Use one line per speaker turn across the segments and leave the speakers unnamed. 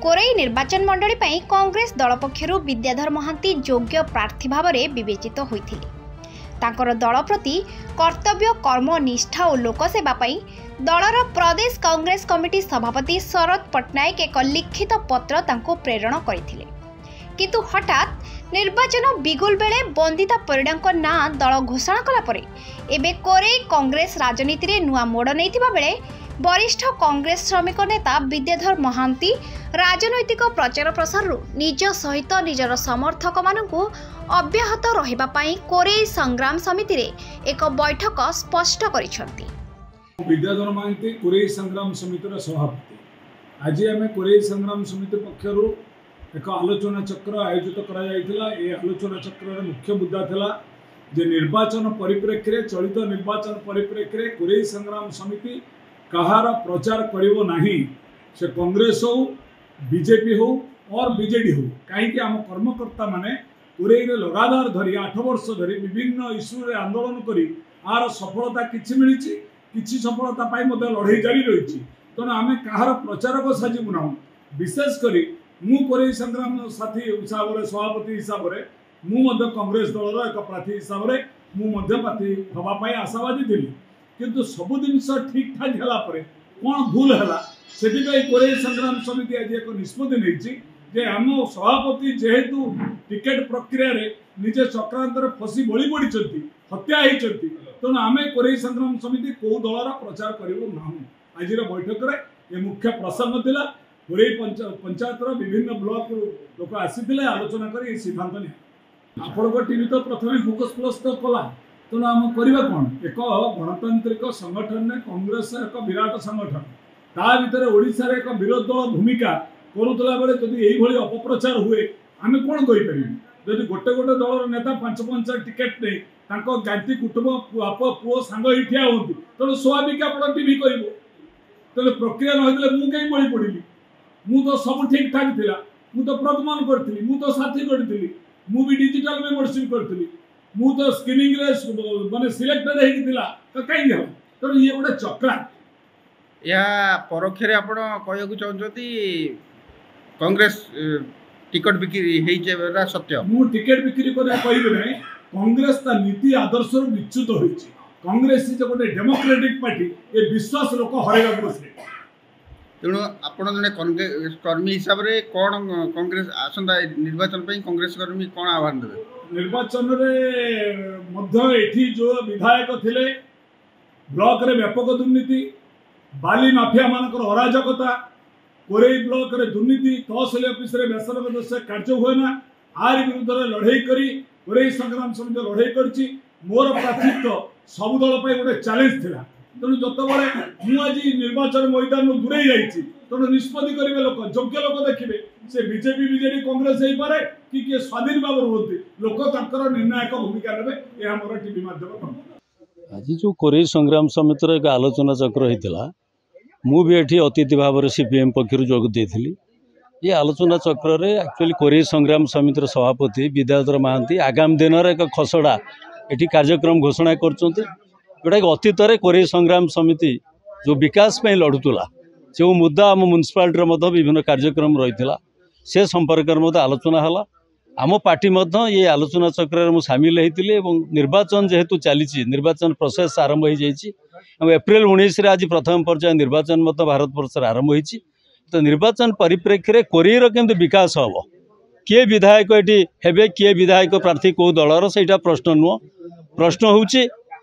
कोरई निर्वाचन मंडली पर कांग्रेस दल पक्षर विद्याधर महांती योग्य प्रार्थी भाव में विवेचित होते। तांकर दल प्रति कर्तव्य कर्म निष्ठा और लोकसेवा दलर प्रदेश कांग्रेस कमिटी सभापति शरद पट्टनायक एक लिखित पत्र तांको प्रेरण करथिले। किंतु हठात निर्वाचन बिगुल बेले बंदिता परिडा ना दल घोषणा कला परे एबे कोरई कांग्रेस राजनीति रे नुआ मोड़ नैथिबा बेले वरिष्ठ कांग्रेस श्रमिक नेता विद्याधर महांती राजनैतिक प्रचार प्रसार निज सहित निजर समर्थक मानकु अव्याहत रहिबा पई कोरई संग्राम समिति रे एक बैठक स्पष्ट करिसंती।
विद्याधर महांती कोरई संग्राम समितिर सभापति आज आम कोरई संग्राम समिति पक्षरु एक आलोचना चक्र आयोजित करा जायतिला। ए आलोचना चक्र मुख्य मुद्दा थिला जे निर्वाचन परिप्रेक्षी चलित निर्वाचन परिप्रेक्षी कोरई संग्राम समिति कहार प्रचार करिवो नाही, से कांग्रेस हो बीजेपी हो और बीजेडी हो। कहीं आम कर्मकर्ता माने कोरई रे लगातार धरी 8 वर्ष धरी विभिन्न इश्यू रे आंदोलन करी आर सफलता किछि मिलिछि, किछि सफलता पाई मते लड़ाई जारी रहिछि। तेणु आम कहार प्रचारक साजिबु ना। विशेष करी मु कोरई संग्राम साथी हिसाब से सभापति हिसाब से मुझे कांग्रेस दलर एक प्रार्थी हिसाब से मुझे प्रार्थी हाँपाई आशावादी थी। किंतु सब जिन ठीक ठाक है कौन भूल है से कोरई संग्राम समिति आज एक निष्पत्ति नहीं आम सभापति जेहेतु टिकेट प्रक्रिया निजे चक्रांतर फसी बड़ी पड़ी हत्या होती। तेणु आम कोरई संग्राम समिति कौ दलर प्रचार करूँ ना। आज बैठक में ये मुख्य प्रसंग थिला। कोरई पंचायत विभिन्न ब्लॉक लोक आसी आलोचना कर सिद्धांत नहीं। आपण टीवी तो प्रथम फोकस प्लस तो कला। तेणु आम करवा कौन एक गणतांत्रिक संगठन ने कांग्रेस एक विराट संगठन ता भीतर ओडिशा रे एक विरोध दल भूमिका करुला बेले जदि यही अपप्रचार हुए आम कौन कहीपर। जदि गोटे गोटे दलर नेता 5 टिकेट नहीं गांधी कुटुंब बाप पुओ सांग ही ठिया हूँ। तेणु स्वाभाविक आप टीवी कर तेज प्रक्रिया नई मुझे कहीं बड़ी पड़ी। मु तो सब ठीक ठाक थिला, मु तो प्रगमन करथिली, मु तो साथी करथिली, मु भी डिजिटल मेंबरशिप करथिली, मु तो स्क्रीनिंग रे माने सिलेक्टेड हेकी थिला तो कहीं गयो। तो ये गोटे चक्रा
या परोक्ष रे आपण कहयकु चाहछथि कांग्रेस टिकट बिक्री हेई जेरा सत्य।
मु टिकट बिक्री करे कहबे नै। कांग्रेस ता नीति आदर्श रु विच्युत होइछि। कांग्रेस इज गोटे डेमोक्रेटिक पार्टी, ये विश्वास लोक हरेगा बसले।
तेणु आपण जने कर्मी हिसाब से कौन कांग्रेस आसंता निर्वाचन पे कांग्रेस कर्मी कौन आह्वान देवे?
निर्वाचन रे जो विधायक थिले ब्लॉक रे व्यापक दुर्नीति, बाली माफिया मानकर अराजकता, कोरई ब्लॉक रे दुर्नीति, तहसिल ऑफिस रे बेसरम से कार्य हुए ना। आर विरुद्ध लड़ाई करी कोरई संग्राम समिति लड़ाई करछि। मोर प्रार्थीत्व सब दल पे गोटे चैलेंज थिला। तेणु जो मुझे निर्वाचन मैदान दूरे जाइए तेणु निष्पत्ति करेंगे लोक योग्य लोक देखिए से बीजेपी बीजेडी कांग्रेस हो पारे कि किए स्वाधीन भाव रुहति लोक तंकर निर्णायक भूमिका नेबे। यह मोर टीवी माध्यम
आज जो कोरई संग्राम समितिर एक आलोचना चक्र होता मु भी ये अतिथि भाव सीपीएम पक्षर जोग देती। ये आलोचना चक्र रे एक्चुअली कोरई संग्राम समितिर सभापति विद्याधर महांती आगामी दिन एक खसड़ा ये कार्यक्रम घोषणा कर जोटा कि अतीत कोरई संग्राम समिति जो विकास में लड़ुला जो मुद्दा आम म्युनिसिपालिटी विभिन्न कार्यक्रम रही से संपर्क में आलोचना है। आम पार्टी ये आलोचना चक्र में सामिल होती। निर्वाचन जेहेतु चली निर्वाचन प्रोसेस आरंभ हो जाए एप्रिल 19 आज प्रथम पर्याय निर्वाचन भारत वर्ष आरंभ होती। तो निर्वाचन परिप्रेक्षी में कोरईर केमती विकास हम किए विधायक ये हे किए विधायक प्रार्थी कौ दलर से प्रश्न नुह। प्रश्न हूँ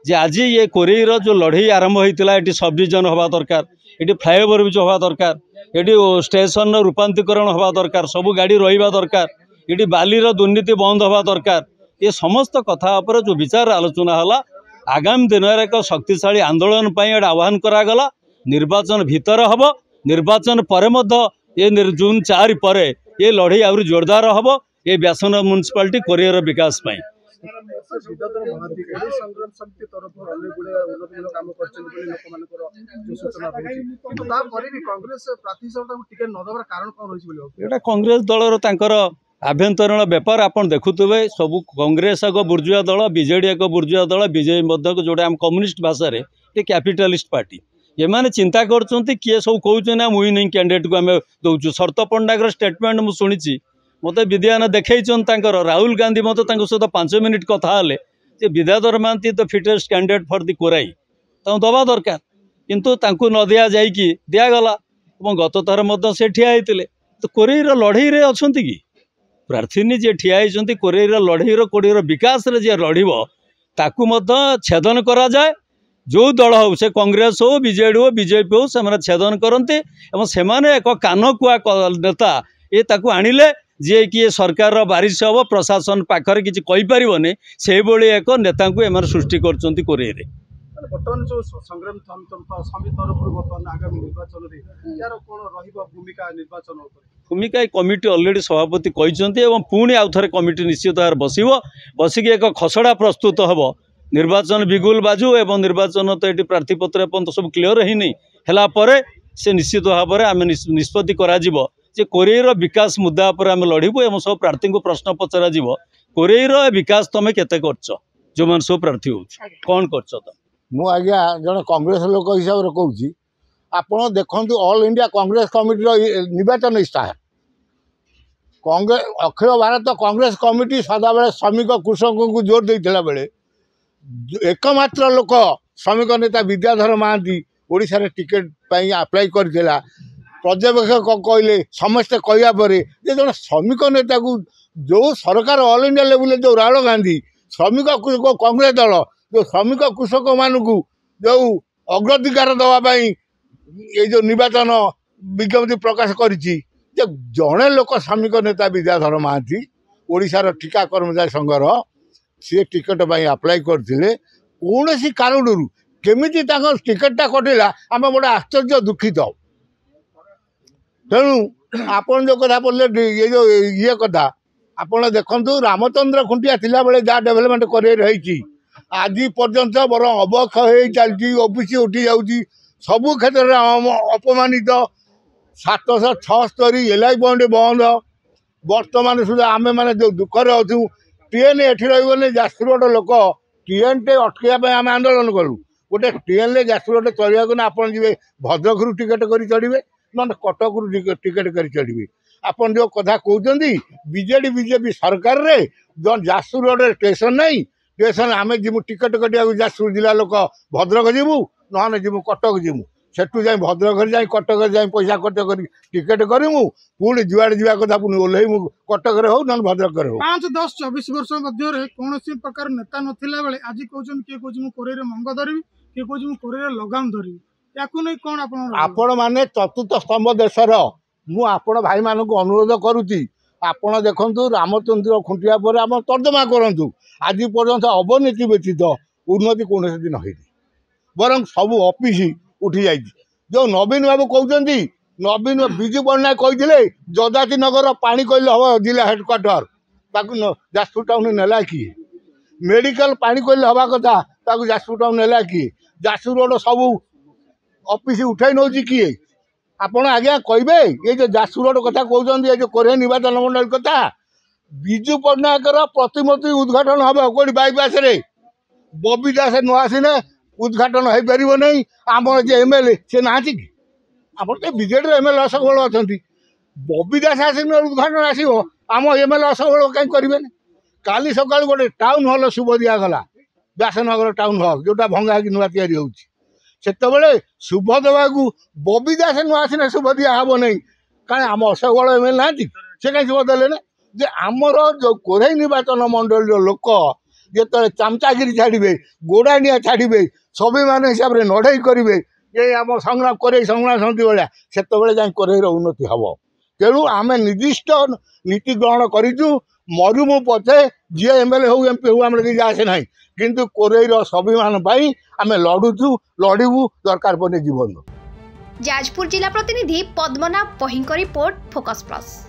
जे आज ये कोरईर जो लड़ाई आरंभ होता है सब डिविजन हवा दरकार, ये फ्लाईओवर भी हवा दरकार, ये स्टेशन रूपांतरीकरण हवा दरकार, सबू गाड़ी रहा दरकार, ये बालीर दुर्नीति बंद हवा दरकार। ये समस्त कथा पर जो विचार आलोचना है आगामी दिन एक शक्तिशाली आंदोलन पर आह्वान करागला। निर्वाचन भितर हम निर्वाचन पर ये जून 4 पर ये लड़ाई आहरी जोरदार हम ये व्यासन म्युनिसिपालिटी कोरईर विकास पाई। कांग्रेस दलर आभ्यंतरीण बेपार आपन देखुवे सब कांग्रेस एक बुर्जुआ दल, बीजेडी एक बुर्जुआ दल, बीजेपी जोटा आम कम्युनिस्ट भाषा रे कैपिटालिस्ट पार्टी एमाने चिंता करछंती किए सब कहउछ ना विनिंग कैंडिडेट को आम दौचु शरत पंडागर स्टेटमेंट मु शुणी मत विद्यान देखन राहुल गांधी मत सहित 5 मिनिट कथा हेले जे Vidyadhar Mahanti the fittest candidate for the Korai दबा दरकार किंतु तांकु न दिया जाइकी दिगला गत थर से ठिया होते तो कोरेईर लड़ई रे अछंती कि प्रार्थी जी ठिया होती कोरेईर लड़ईर कोड़ीर विकास रे जे लड़ब ताकू छेदन करा जाए जो दल हो से कांग्रेस हो बीजेडी हो बीजेपी हो से छेदन करते से एक कान कुआ नेता ये ताकू आणिले जी कि सरकार बारिश हम प्रशासन पाखर किसी कहीपरनि से एक नेता को एम सृष्टि कर कोरेईरे
बर्तमान जो संग्राम समिति तरफ बर्तमान आगामी निर्वाचन में यार कौन भूमिका निर्वाचन
भूमिका कमिटी अलरेडी सभापति कहते पुणी आउ थे कमिटी निश्चित भाव बसिक एक खसड़ा प्रस्तुत हम निर्वाचन बिगुल बाजू एवं निर्वाचन तो ये प्रार्थीपत्र तो सब क्लीयर ही नहीं है से निश्चित भाव में आम निष्पत्ति जे कोरेईर विकास मुद्दा पर आम लड़बू एवं सब प्रार्थी को प्रश्न पचरा कोरेईर विकास तुम केते करछ जो मन सब प्रार्थी हो कौन करछ
मु आज्ञा जन कांग्रेस लोक हिसाब से कहूँ आपण देखु ऑल इंडिया कांग्रेस कमिटी निर्वाचन इस्ताहार कांग्रेस अखिल भारत कांग्रेस कमिटी सदाबले श्रमिक कृषकों को जोर देता बेले एकमात्र लोक श्रमिक नेता विद्याधर महांती ओडिशा रे टिकेट पाई अप्लाई करथिला पर्यवेक्षक कहले समस्ते कहया परे जे जन श्रमिक नेता को जो सरकार ऑल इंडिया लेवल जो राहुल गांधी श्रमिक कृषक कांग्रेस दल जो श्रमिक कृषक मानू जो अग्राधिकार दवाई ये जो निर्वाचन विज्ञप्ति प्रकाश करिछि जे जड़े लोक श्रमिक नेता विद्याधर महांती ओडिशार ठिका कर्मचारी संघर सी टिकेट पाई अप्लाई करथिले कौन कारण केमिति टिकेटा कटिला आम बड़ा आश्चर्य दुखित तेणु आपन जो कथा बोले ये जो ये कथा आपन देखंतु रामचंद्र खुंटिया थिला बेले जा डेवलपमेंट करे रही आज पर्यंत बर अवक्षय चलती ओबीसी उठी जाऊँगी सबू क्षेत्र में अपमानित 776 एलआई बंड बंद वर्तमान सुधा आम मैंने जो दुखरे अच्छू ट्रेन एठी रही जाजपुर रोड लोक ट्रेन टे अटकैया आम आंदोलन कलु गोटे ट्रेन जाजपुर रोड चढ़ा आप भद्रक टिकेट कर चढ़े ना कटक टिकेट कर चढ़े आपन जो कथा कहते बीजेडी बीजेपी सरकार रे जो जाजपुर रोड स्टेशन नहीं स्टेशन आम जीवु टिकेट कटा जाजपुर जिला लोक भद्रक जीवु ना जीवु कटक जीवु सेठू जाए भद्रक जाए कटक जाए पैसा खर्च कर टिकेट करूँ पुणी जुआड़े जा कथा पुणी ओह्लू कटक हो ना भद्रक हो
5, 10, 24 वर्ष मध्य कौन प्रकार नेता नथिला बेले आज कहउछन किए कहउछन कोरेईरे मंग धरबी किए कहउछन कोरेईरे लगाम धरबी याकू नहीं कौन आपण
माने चतुर्थ स्तंभ देशर मु आपण भाई मानक अनुरोध करुच्ची आपण देखंतु रामचंद्र खुंटिया पर आम तर्जमा करंतु आज पर्यंत अवनीति व्यतीत उन्नति कौन दिन है बरं सबू ऑफिस उठी जाइए जो नवीन बाबू कहते नवीन विजु पट्टनायक कहते जजाति नगर पानी कहले हम जिला हेडक्वार्टर जाजपुर टाउन नेला किए मेडिकल पानी कहले हवा कथा जाजपुर टाउन नेला किए जाजपुर रोड सबू ऑफिस उठाई नौ किए आपण आज्ञा कहे ये जो जाजपुर रोड कथा कहते जो कोरेई निर्वाचन मंडल कथा विजु पट्टनायक प्रतिमूर्ति उद्घाटन हम कौटी बाईपास बबी दास न आसने उद्घाटन हो पार नहीं आम जे एमएलए सी ना कि आप बीजेडी एमएलए असफल अच्छा बबी दास आसन उद्घाटन आसो आम एमएलए असफल कहीं करेंगे काली सका गोटे टाउन हल शुभ दिगला व्यासनगर टाउन हल जोटा भंगा कि नुआ या शुभ देवा बबी दास न आसने शुभ दिहब नहीं कहीं आम असफल एमएलए ना से कहीं शुभ देले ना जे आमर जो कोरेई निर्वाचन मंडल लोक जो चामचागिरी छाड़े गोड़ाणिया छाड़े सभी मान हिसाब से लड़ाई करेंगे ये आम संग्राम कोरेई संग्राम समिति भाया से जाए कोरेईर उन्नति हम तेणु आम निर्दिष्ट नीति ग्रहण करूँ मरुमु पचे जी एमएलए हो एमपी हो आम किसी आसे ना किंतु कोरेईर सभी मान आम लड़ुचु लड़बू दरकार पड़े जीवन।
जाजपुर जिला प्रतिनिधि पद्मनाभ पहिंक रिपोर्ट फोकस प्लस।